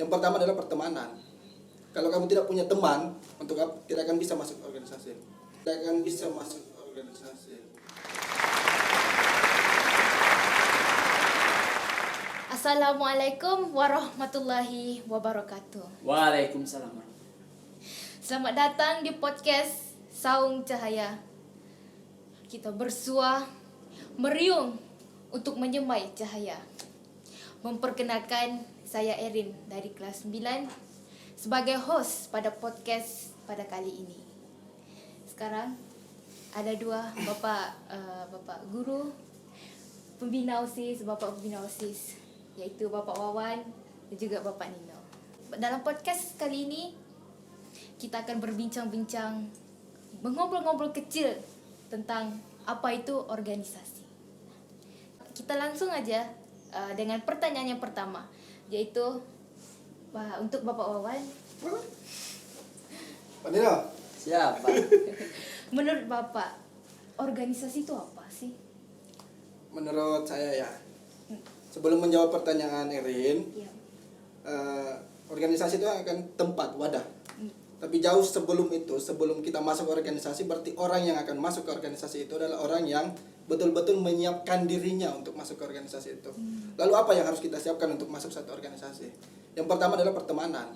Yang pertama adalah pertemanan. Kalau kamu tidak punya teman, untuk apa? Tidak akan bisa masuk organisasi. Tidak akan bisa masuk organisasi. Assalamualaikum warahmatullahi wabarakatuh. Waalaikumsalam. Selamat datang di podcast Saung Cahaya. Kita bersua meriung untuk menyemai cahaya. Memperkenalkan saya Erin dari kelas 9 sebagai host pada podcast pada kali ini. Sekarang ada dua bapak guru pembina OSIS, bapak pembina OSIS, yaitu Bapak Wawan dan juga Bapak Nino. Dalam podcast kali ini kita akan berbincang-bincang, mengobrol-ngobrol kecil tentang apa itu organisasi. Kita langsung aja dengan pertanyaan yang pertama, yaitu untuk Bapak Wawan. Pak Nino, Siapa? Menurut Bapak, organisasi itu apa sih? menurut saya ya, sebelum menjawab pertanyaan Erin, Ya. organisasi itu akan tempat, wadah. Tapi jauh sebelum itu, sebelum kita masuk organisasi, berarti orang yang akan masuk ke organisasi itu adalah orang yang betul-betul menyiapkan dirinya untuk masuk ke organisasi itu. Lalu apa yang harus kita siapkan untuk masuk satu organisasi? Yang pertama adalah pertemanan.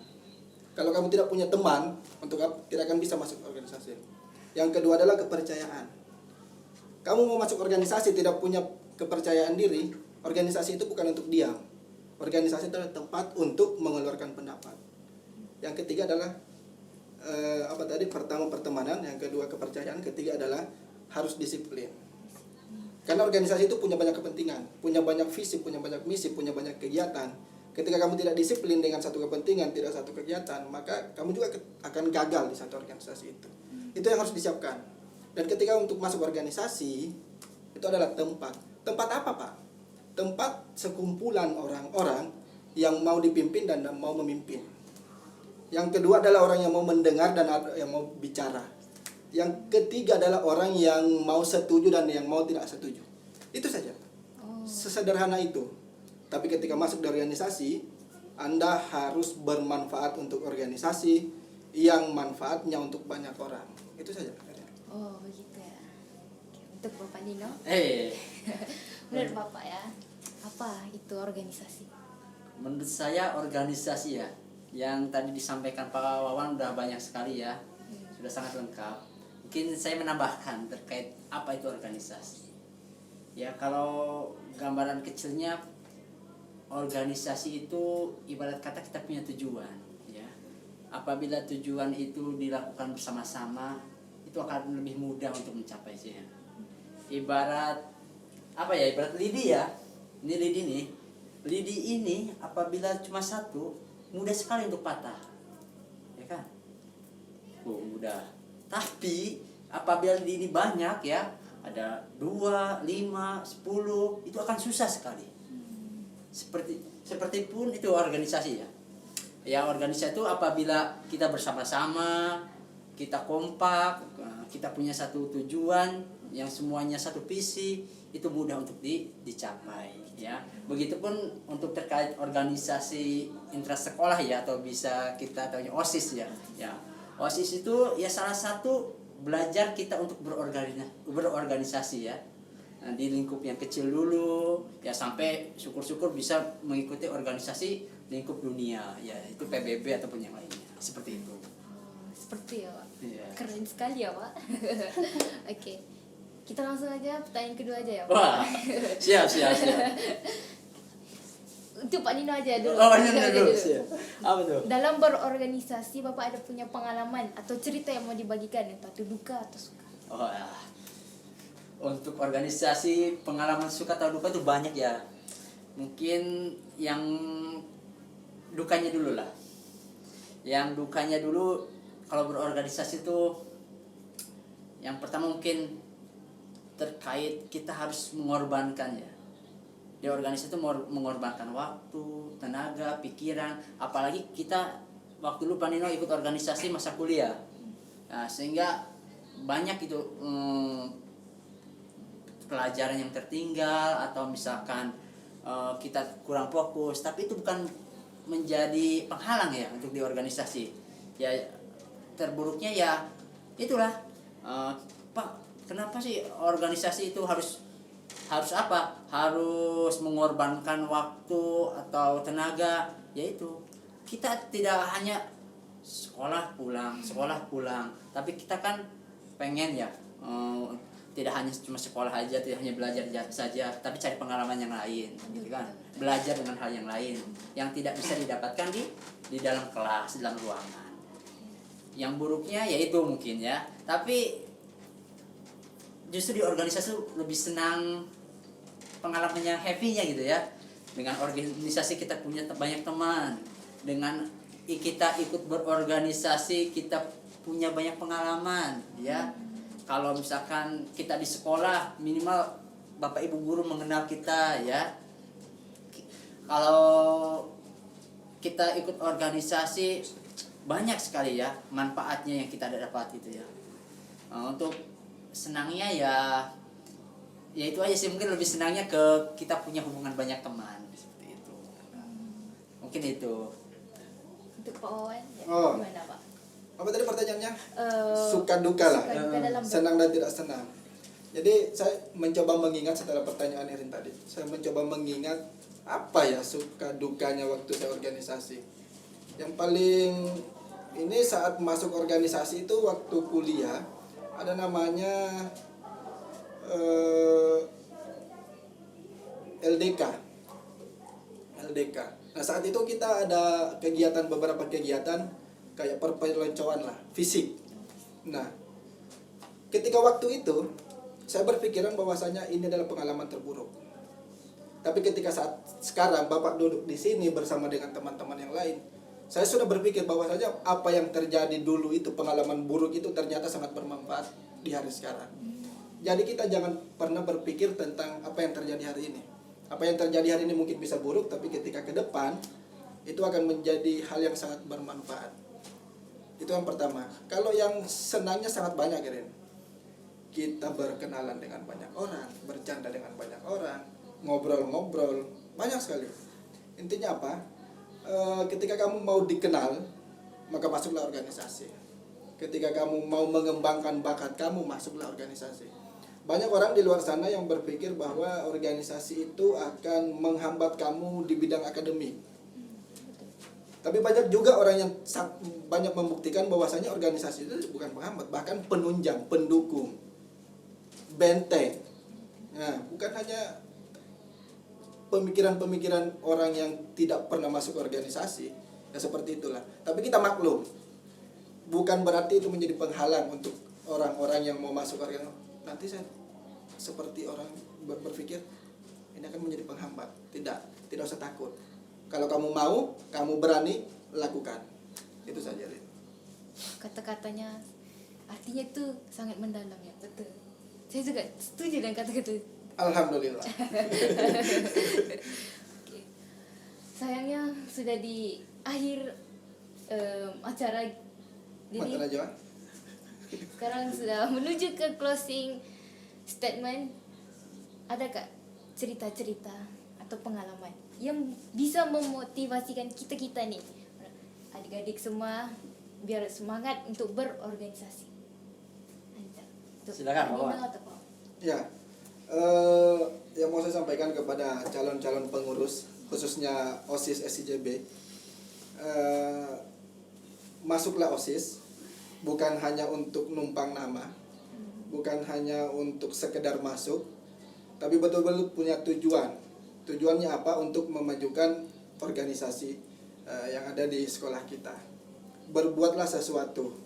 Kalau kamu tidak punya teman, untuk apa? Tidak akan bisa masuk organisasi. Yang kedua adalah kepercayaan. Kamu mau masuk organisasi tidak punya kepercayaan diri, organisasi itu bukan untuk diam. Organisasi itu adalah tempat untuk mengeluarkan pendapat. Yang ketiga adalah pertama pertemanan, yang kedua kepercayaan, ketiga adalah harus disiplin. Karena organisasi itu punya banyak kepentingan, punya banyak visi, punya banyak misi, punya banyak kegiatan. Ketika kamu tidak disiplin dengan satu kepentingan, tidak satu kegiatan, maka kamu juga akan gagal di satu organisasi itu. Itu yang harus disiapkan. Dan ketika untuk masuk organisasi, itu adalah tempat. Tempat apa, Pak? Tempat sekumpulan orang-orang yang mau dipimpin dan mau memimpin. Yang kedua adalah orang yang mau mendengar dan yang mau bicara. Yang ketiga adalah orang yang mau setuju dan yang mau tidak setuju. Itu saja. Sesederhana itu. Tapi ketika masuk di organisasi, Anda harus bermanfaat untuk organisasi yang manfaatnya untuk banyak orang. Itu saja. Oh, begitu ya. Oke, untuk Bapak Nino, menurut Bapak ya, apa itu organisasi? Menurut saya organisasi ya, yang tadi disampaikan Pak Wawan udah banyak sekali ya, sudah sangat lengkap. Mungkin saya menambahkan terkait apa itu organisasi. Ya, kalau gambaran kecilnya, organisasi itu ibarat kata kita punya tujuan ya. Apabila tujuan itu dilakukan bersama-sama, itu akan lebih mudah untuk mencapainya. Ibarat lidi ya. Ini lidi nih. Lidi ini apabila cuma satu, mudah sekali untuk patah. Ya kan? Mudah. Tapi apabila lidi ini banyak ya, ada 2, 5, 10, itu akan susah sekali. Seperti pun itu organisasi ya. Ya, organisasi itu apabila kita bersama-sama, kita kompak, kita punya satu tujuan yang semuanya satu visi, itu mudah untuk dicapai ya. Begitupun untuk terkait organisasi intrasekolah ya, atau bisa kita tanya OSIS ya. Ya, OSIS itu ya salah satu belajar kita untuk berorganisasi ya. Nah, di lingkup yang kecil dulu ya, sampai syukur-syukur bisa mengikuti organisasi lingkup dunia ya, itu PBB ataupun yang lainnya, seperti itu. Seperti ya, Pak. Iya. Keren sekali ya, Pak. Oke. Kita langsung aja pertanyaan kedua aja ya, Pak. Wah, siap. Untuk Pak Nino aja dulu. Oh, Nino dulu. Siap. Apa tuh? Dalam berorganisasi, Bapak ada punya pengalaman atau cerita yang mau dibagikan, entah itu duka atau suka? Oh ya. Untuk organisasi, pengalaman suka atau duka tuh banyak ya. Mungkin yang dukanya dulu lah. Yang dukanya dulu kalau berorganisasi tuh, yang pertama mungkin terkait kita harus mengorbankan ya. Di organisasi itu mengorbankan waktu, tenaga, pikiran. Apalagi kita waktu dulu Pak Nino ikut organisasi masa kuliah. Nah, sehingga banyak itu pelajaran yang tertinggal, atau misalkan kita kurang fokus. Tapi itu menjadi penghalang ya untuk di organisasi. Ya terburuknya ya itulah, Pak, kenapa sih organisasi itu harus apa? Harus mengorbankan waktu atau tenaga, yaitu kita tidak hanya sekolah pulang, tapi kita kan pengen ya, tidak hanya cuma sekolah aja, tidak hanya belajar saja, tapi cari pengalaman yang lain, gitu kan? Belajar dengan hal yang lain yang tidak bisa didapatkan di dalam kelas, dalam ruangan. Yang buruknya yaitu mungkin ya, tapi justru di organisasi lebih senang, pengalamannya happy-nya gitu ya. Dengan organisasi kita punya banyak teman, dengan kita ikut berorganisasi kita punya banyak pengalaman ya. Kalau misalkan kita di sekolah, minimal bapak ibu guru mengenal kita ya. Kalau kita ikut organisasi, banyak sekali ya manfaatnya yang kita dapat itu ya. Untuk senangnya ya itu aja sih, mungkin lebih senangnya ke kita punya hubungan banyak teman seperti itu. Mungkin itu. Untuk Pak Wawan ya, Oh. gimana Pak? Apa tadi pertanyaannya? Eh, Suka duka lah. suka duka dalam Senang dan tidak senang. Jadi saya mencoba mengingat setelah pertanyaan Erin tadi. Saya mencoba mengingat apa ya suka dukanya waktu saya organisasi. Yang paling ini saat masuk organisasi itu waktu kuliah ada namanya LDK. Nah saat itu kita ada beberapa kegiatan kayak perpeloncoan lah, fisik. Nah ketika waktu itu saya berpikiran bahwasanya ini adalah pengalaman terburuk. Tapi ketika saat sekarang Bapak duduk di sini bersama dengan teman-teman yang lain, saya sudah berpikir bahwasanya apa yang terjadi dulu itu, pengalaman buruk itu ternyata sangat bermanfaat di hari sekarang. Jadi kita jangan pernah berpikir tentang apa yang terjadi hari ini. Apa yang terjadi hari ini mungkin bisa buruk, tapi ketika ke depan itu akan menjadi hal yang sangat bermanfaat. Itu yang pertama. Kalau yang senangnya sangat banyak, Ren. Kita berkenalan dengan banyak orang, bercanda dengan banyak orang, ngobrol-ngobrol, banyak sekali. Intinya apa? Ketika kamu mau dikenal, maka masuklah organisasi. Ketika kamu mau mengembangkan bakat kamu, masuklah organisasi. Banyak orang di luar sana yang berpikir bahwa organisasi itu akan menghambat kamu di bidang akademik. Tapi banyak juga orang yang banyak membuktikan bahwasanya organisasi itu bukan penghambat, bahkan penunjang, pendukung, benteng. Nah, bukan hanya pemikiran-pemikiran orang yang tidak pernah masuk organisasi, ya seperti itulah. Tapi kita maklum, bukan berarti itu menjadi penghalang untuk orang-orang yang mau masuk organisasi. Nanti saya seperti orang berpikir ini akan menjadi penghambat. Tidak usah takut. Kalau kamu mau, kamu berani, lakukan. Itu saja. Kata-katanya artinya tuh sangat mendalam ya, betul. Saya juga setuju dengan kata-kata. Alhamdulillah. Oke. Sayangnya sudah di akhir acara. Jadi Mata aja. sekarang sudah menuju ke closing statement. Adakah cerita-cerita atau pengalaman yang bisa memotivasikan kita nih, adik-adik semua, biar semangat untuk berorganisasi? Silakan, Bapak. Ya, yang mau saya sampaikan kepada calon-calon pengurus, khususnya OSIS SIJB, masuklah OSIS, bukan hanya untuk numpang nama, bukan hanya untuk sekedar masuk, tapi betul-betul punya tujuan. Tujuannya apa? Untuk memajukan organisasi yang ada di sekolah kita. Berbuatlah sesuatu,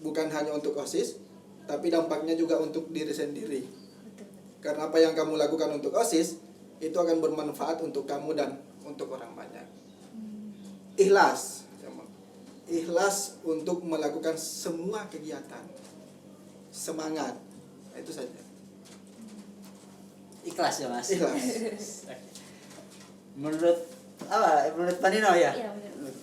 bukan hanya untuk OSIS, tapi dampaknya juga untuk diri sendiri. Karena apa yang kamu lakukan untuk OSIS itu akan bermanfaat untuk kamu dan untuk orang banyak. Ikhlas untuk melakukan semua kegiatan. Semangat. Itu saja. Ikhlas ya, Mas. Ikhlas. Menurut Pak Nino ya? Iya, benar.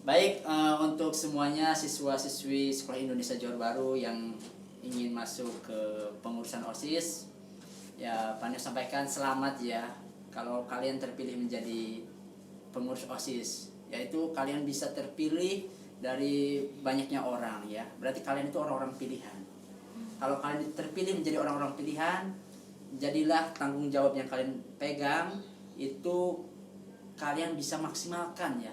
Baik, untuk semuanya siswa-siswi Sekolah Indonesia Johor Bahru yang ingin masuk ke pengurusan OSIS, ya Pak Nino sampaikan selamat ya. Kalau kalian terpilih menjadi pengurus OSIS, yaitu kalian bisa terpilih dari banyaknya orang ya. Berarti kalian itu orang-orang pilihan. Kalau kalian terpilih menjadi orang-orang pilihan, jadilah tanggung jawab yang kalian pegang itu kalian bisa maksimalkan ya.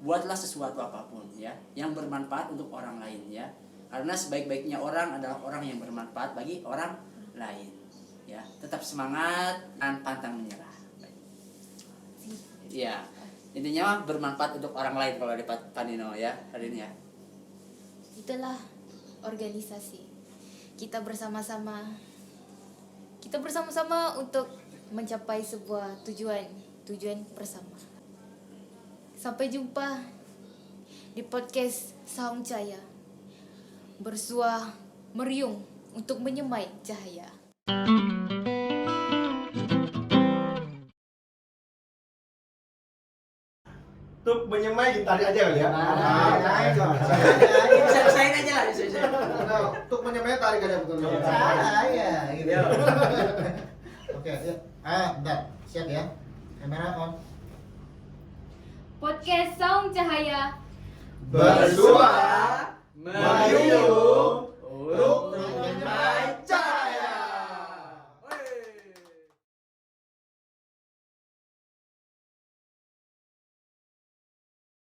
Buatlah sesuatu apapun ya yang bermanfaat untuk orang lain ya. Karena sebaik-baiknya orang adalah orang yang bermanfaat bagi orang lain ya. Tetap semangat dan pantang menyerah. Ya, intinya bermanfaat untuk orang lain kalau di Pak Nino ya hari ini ya. Itulah organisasi. Kita bersama-sama untuk mencapai sebuah tujuan bersama. Sampai jumpa di podcast Saung Cahaya. Bersua meriung untuk menyemai cahaya. Untuk menyemai ditarik aja kali ya. Bisa-bisain aja lah, bisa-bisain. Untuk menyemai tarik aja betul. Iya, gitu. Oke, yuk. Bentar. Siap ya. Kamera on. Podcast Saung Cahaya. Bersua Meriung.